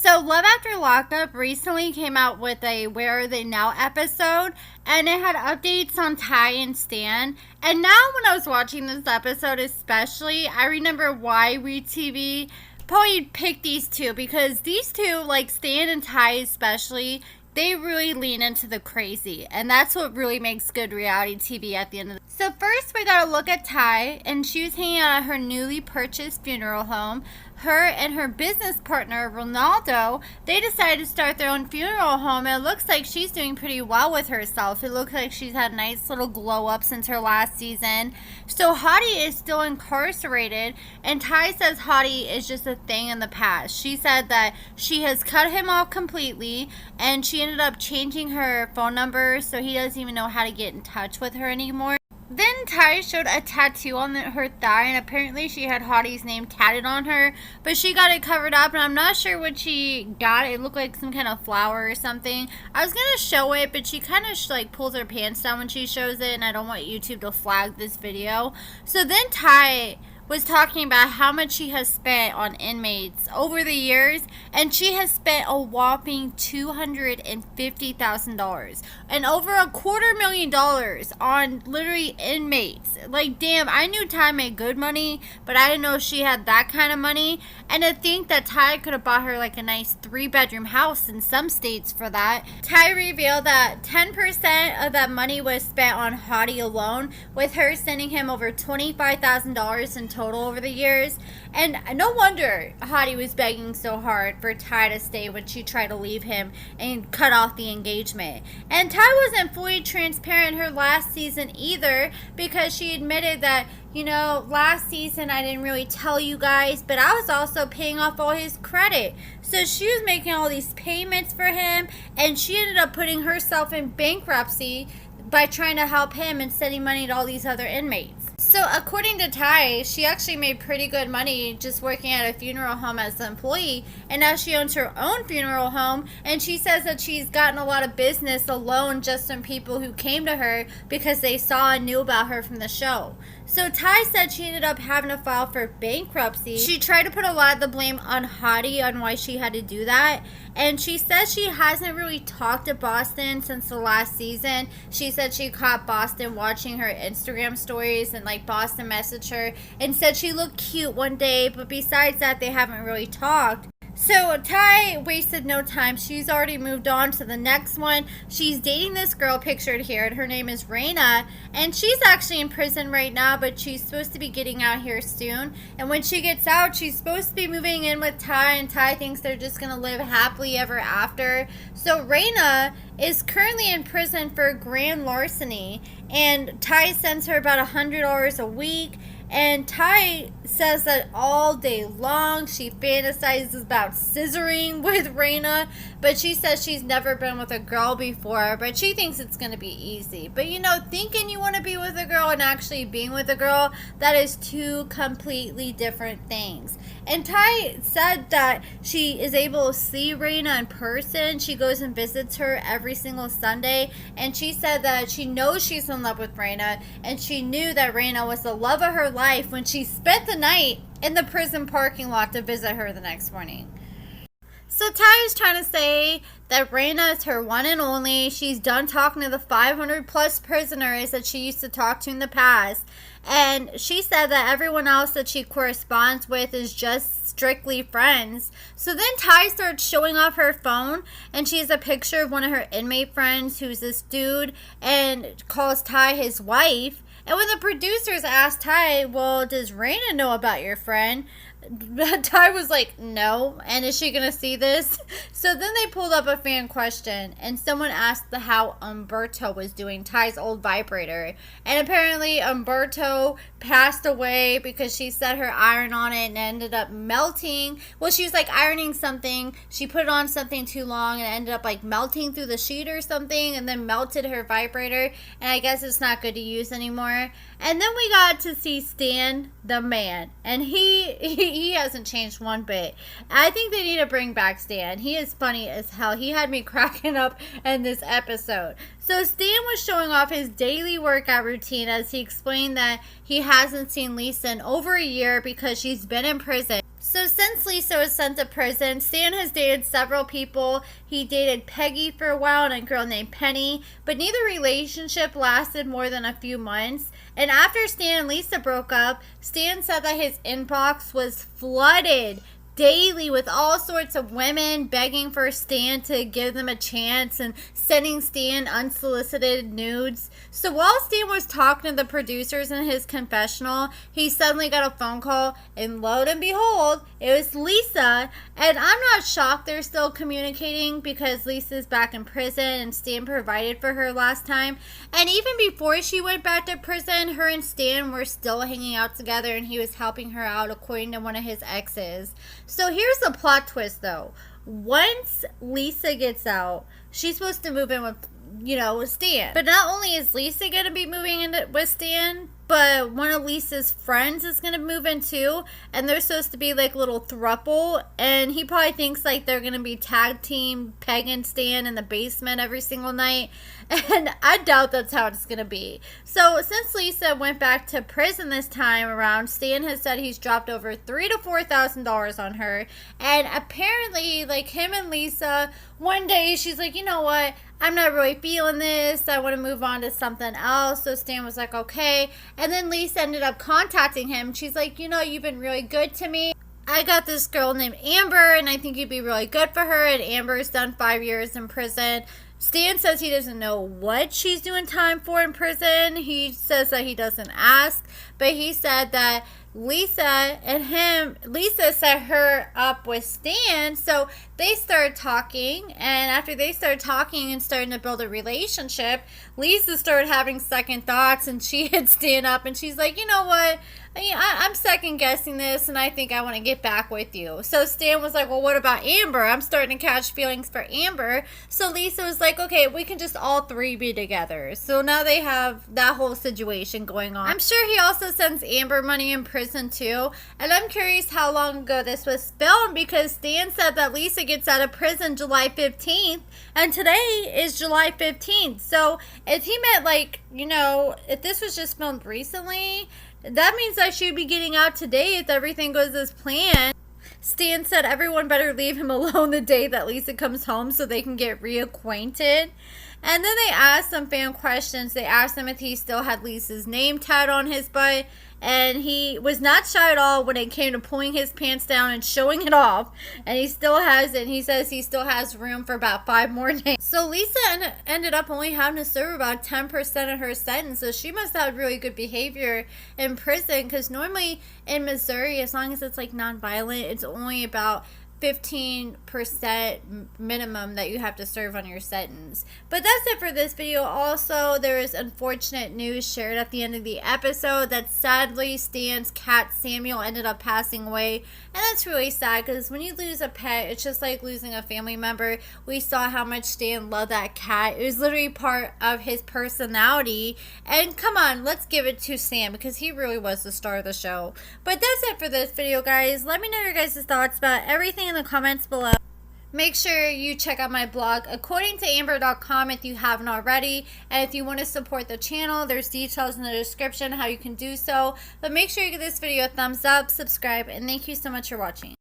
So, Love After Lockup recently came out with a Where Are They Now episode, and it had updates on Tai and Stan. And now, when I was watching this episode, especially, I remember why wetv probably picked these two, because these two, like Stan and Tai especially, they really lean into the crazy, and that's what really makes good reality TV at the end of the. So first we got to look at Tai, and she was hanging out at her newly purchased funeral home. Her and her business partner, Ronaldo, they decided to start their own funeral home, and it looks like she's doing pretty well with herself. It looks like she's had a nice little glow up since her last season. So Hottie is still incarcerated, and Tai says Hottie is just a thing in the past. She said that she has cut him off completely, and she ended up changing her phone number, so he doesn't even know how to get in touch with her anymore. Then Tai showed a tattoo on her thigh, and apparently she had Hottie's name tatted on her, but she got it covered up, and I'm not sure what she got. It looked like some kind of flower or something. I was going to show it, but she kind of like pulls her pants down when she shows it, and I don't want YouTube to flag this video. So then Tai was talking about how much she has spent on inmates over the years, and she has spent a whopping $250,000 and over $250,000 on literally inmates. Like, damn, I knew Tai made good money, but I didn't know she had that kind of money. And to think that Tai could have bought her like a nice 3-bedroom house in some states for that. Tai revealed that 10% of that money was spent on Hottie alone, with her sending him over $25,000 in total over the years. And no wonder Hottie was begging so hard for Tai to stay when she tried to leave him and cut off the engagement. And Tai wasn't fully transparent her last season either, because she admitted that, you know, last season I didn't really tell you guys, but I was also paying off all his credit. So she was making all these payments for him, and she ended up putting herself in bankruptcy by trying to help him and sending money to all these other inmates. So according to Tai, she actually made pretty good money just working at a funeral home as an employee, and now she owns her own funeral home, and she says that she's gotten a lot of business alone just from people who came to her because they saw and knew about her from the show. So Tai said she ended up having to file for bankruptcy. She tried to put a lot of the blame on Hottie on why she had to do that. And she says she hasn't really talked to Boston since the last season. She said she caught Boston watching her Instagram stories, and like Boston messaged her and said she looked cute one day, but besides that they haven't really talked. So Tai wasted no time. She's already moved on to the next one. She's dating this girl pictured here, and her name is Raina, and she's actually in prison right now, but she's supposed to be getting out here soon. And when she gets out, she's supposed to be moving in with Tai, and Tai thinks they're just going to live happily ever after. So Raina is currently in prison for grand larceny, and Tai sends her about $100 a week. And Tai says that all day long she fantasizes about scissoring with Raina, but she says she's never been with a girl before, but she thinks it's going to be easy. But you know, thinking you want to be with a girl and actually being with a girl, that is two completely different things. And Tai said that she is able to see Raina in person. She goes and visits her every single Sunday, and she said that she knows she's in love with Raina, and she knew that Raina was the love of her life when she spent the night in the prison parking lot to visit her the next morning. So Tai is trying to say that Raina is her one and only. She's done talking to the 500 plus prisoners that she used to talk to in the past. And she said that everyone else that she corresponds with is just strictly friends. So then Tai starts showing off her phone, and she has a picture of one of her inmate friends who's this dude, and calls Tai his wife. And when the producers asked Tai, well, does Raina know about your friend? Tai was like, no. And is she going to see this? So then they pulled up a fan question, and someone asked how Umberto was doing, Tai's old vibrator. And apparently Umberto passed away because she set her iron on it and ended up melting. Well, she was like ironing something. She put it on something too long and it ended up like melting through the sheet or something, and then melted her vibrator. And I guess it's not good to use anymore. And then we got to see Stan the man, and he hasn't changed one bit. I think they need to bring back Stan. He is funny as hell. He had me cracking up in this episode. So Stan was showing off his daily workout routine as he explained that he hasn't seen Lisa in over a year because she's been in prison. So So since Lisa was sent to prison, Stan has dated several people. He dated Peggy for a while and a girl named Penny, but neither relationship lasted more than a few months. And after Stan and Lisa broke up, Stan said that his inbox was flooded daily with all sorts of women begging for Stan to give them a chance and sending Stan unsolicited nudes. So while Stan was talking to the producers in his confessional, he suddenly got a phone call, and lo and behold, it was Lisa. And I'm not shocked they're still communicating because Lisa's back in prison and Stan provided for her last time. And even before she went back to prison, her and Stan were still hanging out together and he was helping her out according to one of his exes. So here's the plot twist though. Once Lisa gets out, she's supposed to move in with, with Stan. But not only is Lisa going to be moving in with Stan, but one of Lisa's friends is going to move in too. And they're supposed to be like little throuple. And he probably thinks like they're going to be tag team Peg and Stan in the basement every single night. And I doubt that's how it's going to be. So since Lisa went back to prison this time around, Stan has said he's dropped over $3,000 to $4,000 on her. And apparently, like him and Lisa, one day she's like, you know what? I'm not really feeling this. I want to move on to something else. So Stan was like, okay. And then Lisa ended up contacting him. She's like, you've been really good to me. I got this girl named Amber, and I think you'd be really good for her. And Amber's done 5 years in prison. Stan says he doesn't know what she's doing time for in prison. He says that he doesn't ask. But he said that Lisa set her up with Stan, so they started talking, and after they started talking and starting to build a relationship, Lisa started having second thoughts, and she hit Stan up, and she's like, you know what, I'm second guessing this, and I think I want to get back with you. So Stan was like, well, what about Amber? I'm starting to catch feelings for Amber. So Lisa was like, okay, we can just all three be together. So now they have that whole situation going on. I'm sure he also sends Amber money in prison too, and I'm curious how long ago this was filmed, because Stan said that Lisa gets out of prison July 15th, and today is July 15th. So if he meant like, if this was just filmed recently, that means that she'd be getting out today if everything goes as planned. Stan said everyone better leave him alone the day that Lisa comes home so they can get reacquainted. And then they asked some fan questions. They asked him if he still had Lisa's name tattooed on his butt. And he was not shy at all when it came to pulling his pants down and showing it off. And he still has it. And he says he still has room for about 5 more days. So Lisa ended up only having to serve about 10% of her sentence. So she must have had really good behavior in prison. Because normally in Missouri, as long as it's like non-violent, it's only about 15% minimum that you have to serve on your sentence. But that's it for this video. Also, there is unfortunate news shared at the end of the episode that sadly Stan's cat Samuel ended up passing away, and that's really sad because when you lose a pet, it's just like losing a family member. We saw how much Stan loved that cat. It was literally part of his personality, and come on, let's give it to Stan because he really was the star of the show. But that's it for this video, guys. Let me know your guys' thoughts about everything in the comments below. Make sure you check out my blog AccordingtoAmber.com if you haven't already, and if you want to support the channel, there's details in the description how you can do so. But make sure you give this video a thumbs up, subscribe, and thank you so much for watching.